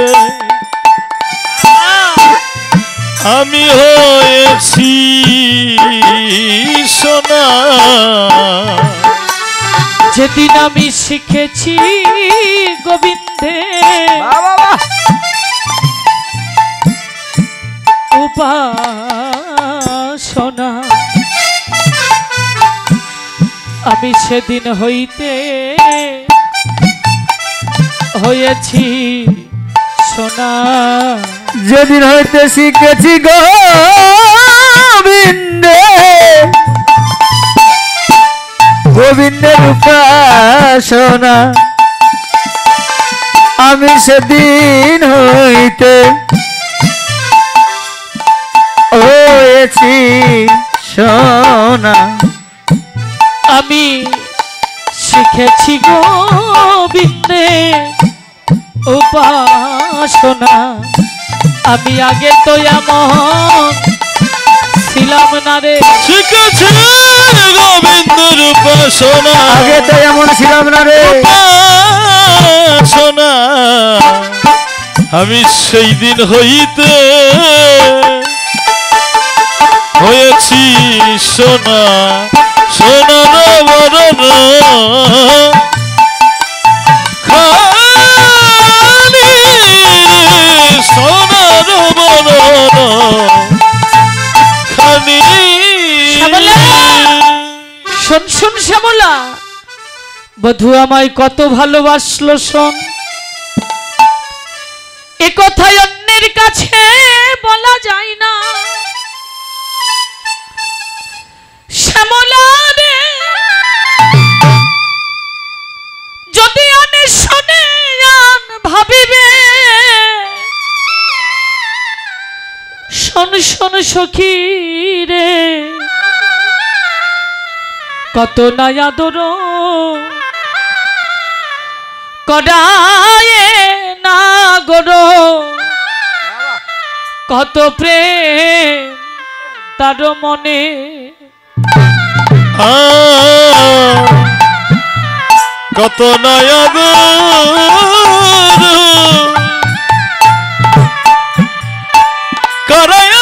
হইতে আমি হয়েছি সোনা। যেদিন আমি শিখেছি গোবিন্দে উপাসনা, আমি সেদিন হইতে হয়েছি সোনা। যেদিন হইতে শিখেছি গোবিন্দে গোবিন্দের উপাসনা, আমি সেদিন হইতে হয়েছি সোনা। আমি শিখেছি গোবিন্দে উপাসনা, আমি আগে তো এমন ছিলাম না রে। শিখেছি গোবিন্দের উপাসনা, আগে তো এমন ছিলাম না রে উপাসনা, আমি সেই দিন হইতে হয়েছি সোনা। সোনার বরণ খালি সোনার বরণ খালি। শোন শোন শ্যামলা, বধূ আমায় কত ভালোবাসলো শোন, এ কথাই অন্যের কাছে বলা যায় না। শ্যামলা রে, যদি অনে শোনে আন ভাবিবে, শোন শোন সখী রে, কত না আদর করায় না গরো, কত প্রেম তার মনে। কত নয়ন করায়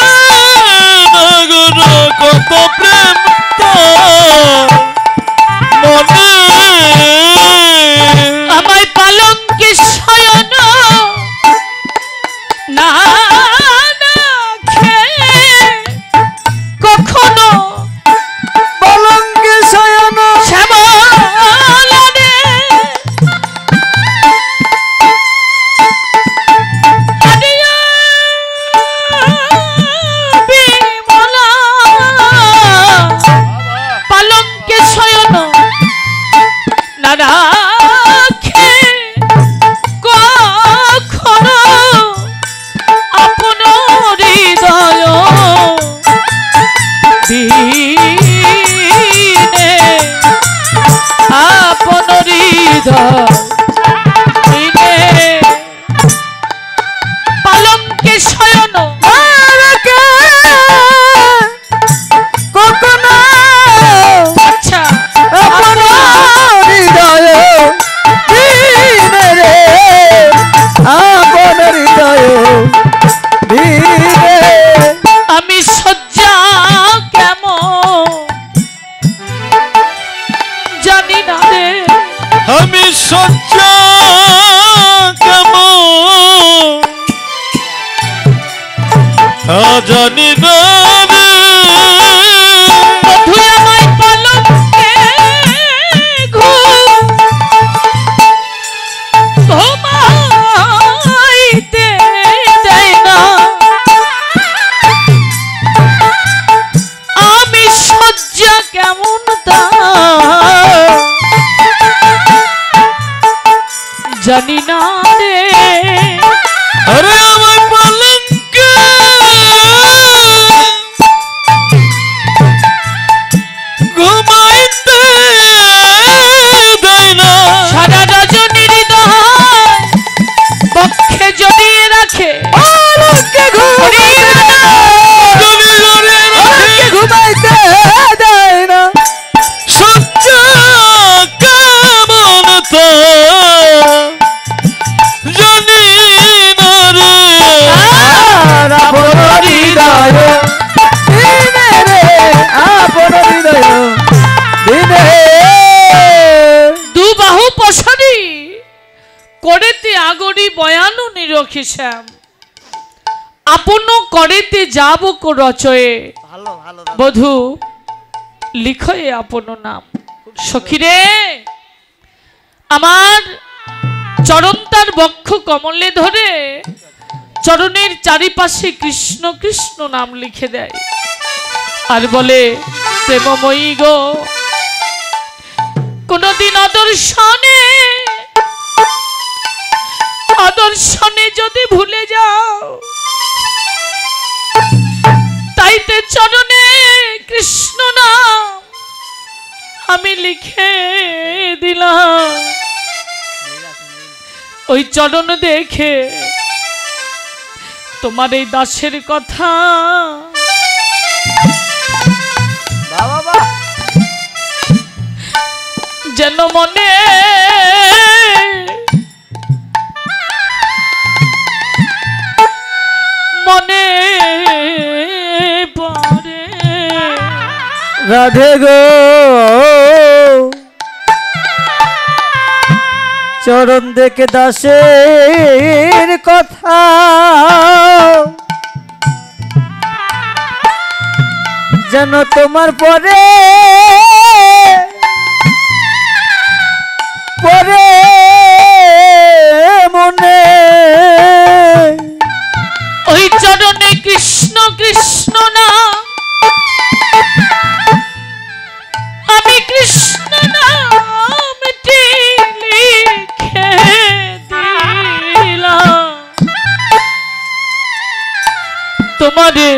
নগর, কত প্রেম মনে। আমায় পালঙ্কে শয়ন না কখনো পলঙ্কে শয়ন শ্যামলা রে, বিমলা, পালঙ্কে শয়ন না রাখে কখনো আপন হৃদয় দিনে, আপন হৃদয় দিনে পালঙ্কে শয়ন কখনো আচ্ছা আপন হৃদয় দিনে রে, আপন হৃদয় দিনে। আমি সজ্জা কেমন জানি না রে, আমি সজ্জা কেমন জানি না রে। বধূ আমায় পালঙ্কে ঘুমাইতে দেয় না, আমি সজ্জা কেমন তা জানি না রে। আরে আমার পালঙ্কে বয়ানু নিরখি শ্যাম আপন করেতে যাব কো রচয়ে ভালো ভালো বধু লিখয়ে আপন নাম সখীরে আমার চরণ তার বক্ষ কমলে ধরে চরণের চারিপাশে কৃষ্ণ কৃষ্ণ নাম লিখে দেয় আর বলে প্রেমময়ী গো কোনদিন আদর্শনে যদি ভুলে যাও তাইতে চরণে কৃষ্ণ নাম আমি লিখে দিলাম ওই চরণ দেখে তোমার এই দাসের কথা বাবা যেন মনে মনে পড়ে রাধে গো চরণ দেখে দাসের কথা যেন তোমার পরে পরে মনে ওই চরণে কৃষ্ণ কৃষ্ণ নাম আমি কৃষ্ণ নামটি লিখে দিলাম তোমারে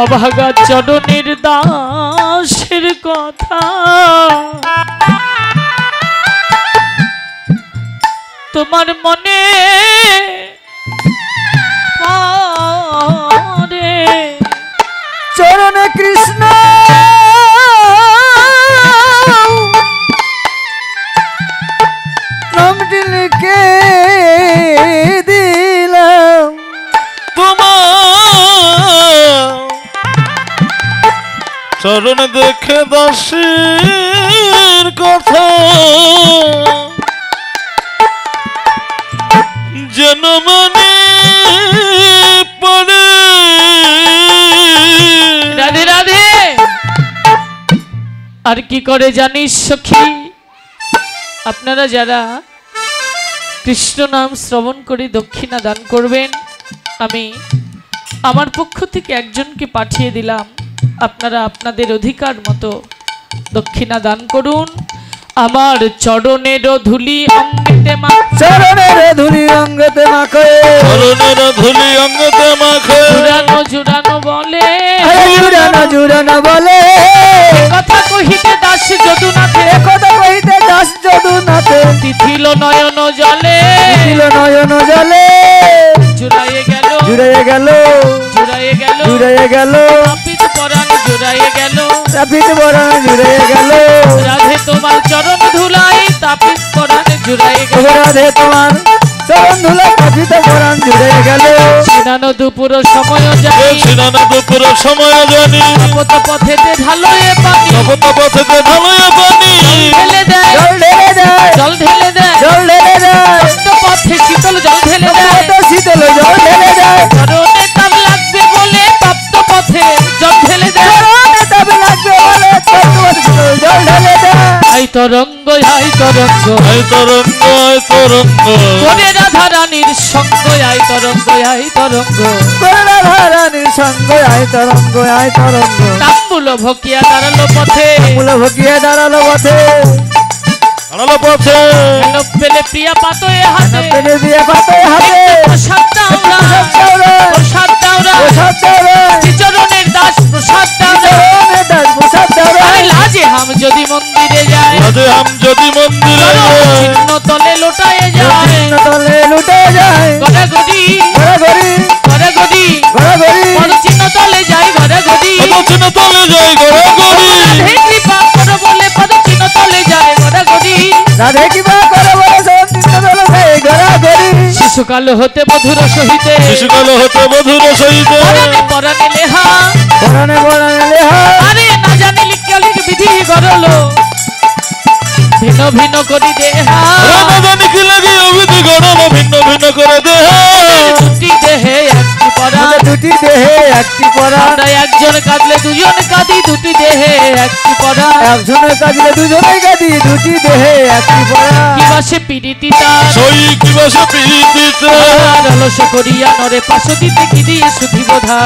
অভাগা চরণের দাসের কথা তোমার মনে পড়ে চরণে কৃষ্ণ নামটি লিখে দিলাম তোমার চরণ দেখে দাসের কথা যেন মনে পড়ে। রাধে রাধে। আর কি করে জানিস সখী, আপনারা যারা কৃষ্ণ নাম শ্রবণ করে দক্ষিণা দান করবেন, আমি আমার পক্ষ থেকে একজনকে পাঠিয়ে দিলাম, আপনারা আপনাদের অধিকার মতো দক্ষিণা দান করুন। আমার চরণের ধুলি অঙ্গেতে চরণের ধুলি অঙ্গতে মাখে চরণের ধুলি অঙ্গতে মাখে জুড়ানো জুড়ানো বলে জুড়ানো জুড়ানো বলে কথা কহিতে দাস যদুনাথে কথা কহিতে দাস যদুনাথে তিথিল নয়ন জলে ছিল নয়ন জলে জুড়াইয়ে গেল জুড়াইয়ে গেল জুড়াইয়ে গেল জুড়াইয়ে গেল তাপিত পরাণ জুড়াইয়ে গেল তাপিত বরণ জুড়াইয়ে গেল রাধে তোমার চরণ ধুলাই তাপিত পরাণ জুড়াইয়ে গেল রাধে তোমার চরণ ধুলা তাপিত বরণ জুড়াইয়ে গেল স্নান দুপুর সময় যাই স্নান দুপুর সময় জানি শপথ পথেতে ঢালয়ে পানি শপথ পথেতে ঢালয়ে পানি ঢেলে দেয় জল ঢেলে দেয় জল ঢেলে দেয় জল ঢেলে দেয় শক্ত পথে শীতল জল ঢেলে দেয় কত শীতল জল ঢেলে দেয় চরণে তাপ লাগবে বলে তপ্ত পথে জল ঢেলে দেয় চরণে তাপ লাগবে বলে কত শীতল জল ঢেলে দেয় আই তরঙ্গ আই তরঙ্গ আয় তরঙ্গ আয় তরঙ্গ করে রাধা রানীর সঙ্গ আই তরঙ্গ আই তরঙ্গ করলা ধারানির সঙ্গ আয় তরঙ্গ আয় তরঙ্গ তাম্বুল ভকিয়া দাঁড়ালো পথে মূল ভকিয়ে দাঁড়ালো পথে আড়ালো পথে হেন পেলে প্রিয়া পাতয়ে হাতে পেলে দিয়ে পাতে হাতে প্রসাদ দাওরা প্রসাদ দাওরা প্রসাদ দেবে শ্রীচরণের দাস প্রসাদ দাওরা চরণে দাস প্রসাদ দেবে আরে লাজে হাম যদি মন্দিরে যায় রাধে আম যদি মন্দিরে চরণ চিহ্ন তলে লোটায়ে যায় তলে লুটে যায় গড়াগড়ি ঘোরাঘুরি গড়াগড়ি ঘোরাঘুরি পদ চিহ্ন তলে যায় গড়াগড়ি পদচিহ্ন তলে যাই গড়াগড়ি রাধে কৃপা করো বলে পদ চিহ্ন তলে যায় গড়াগড়ি রাধে কিবা করে বলে সন্দিত দল যায় ঘোরাঘুরি শিশুকাল হতে মধুর সহিতে শিশুকাল হতে মধুর সহিতে পরাণে পরাণে লেহা বরণে বরণে লেহা আরে না জানিলি কলির বিধি গড়লো ভিন্ন ভিন্ন করি দেহা রাধা জানি কি লাগে অবিধি গড়ালো ভিন্ন ভিন্ন করে দেহে দুটি দেহে একটি পরাণ দুটি দেহে একটি পরাণ আমরা একজন কাঁদলে দুজন কাঁদি দুটি দেহে একটি পরাণ একজনের কাঁদলে দুজনে কাঁদি দুটি দেহে একটি পরাণ কি বাসে পিরিতি তার সই কি বসে প্রীতিতে অলস করিয়া নরে পাশ দিতে কি দিয়ে সুধি বোধা